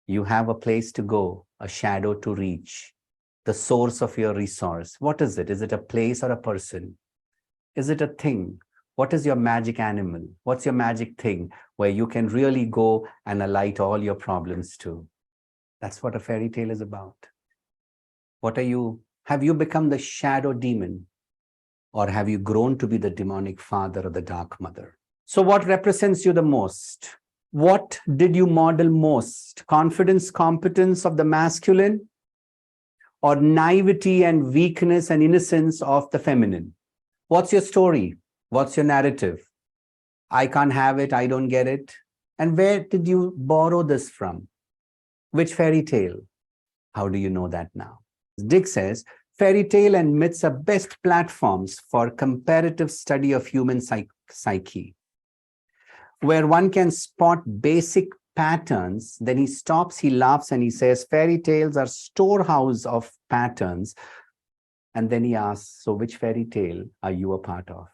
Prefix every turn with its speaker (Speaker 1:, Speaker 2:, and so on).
Speaker 1: You have a place to go, a shadow to reach, the source of your resource. What is it? Is it a place or a person? Is it a thing? What is your magic animal? What's your magic thing where you can really go and alight all your problems to? That's what a fairy tale is about. What are you? Have you become the shadow demon? Or have you grown to be the demonic father or the dark mother? So what represents you the most? What did you model most? Confidence, competence of the masculine, or naivety and weakness and innocence of the feminine? What's your story? What's your narrative? I can't have it, I don't get it. And where did you borrow this from? Which fairy tale? How do you know that now? Dick says, fairy tale and myths are best platforms for comparative study of human psyche, where one can spot basic patterns. Then he stops, he laughs, and he says, fairy tales are storehouse of patterns. And then he asks, so which fairy tale are you a part of?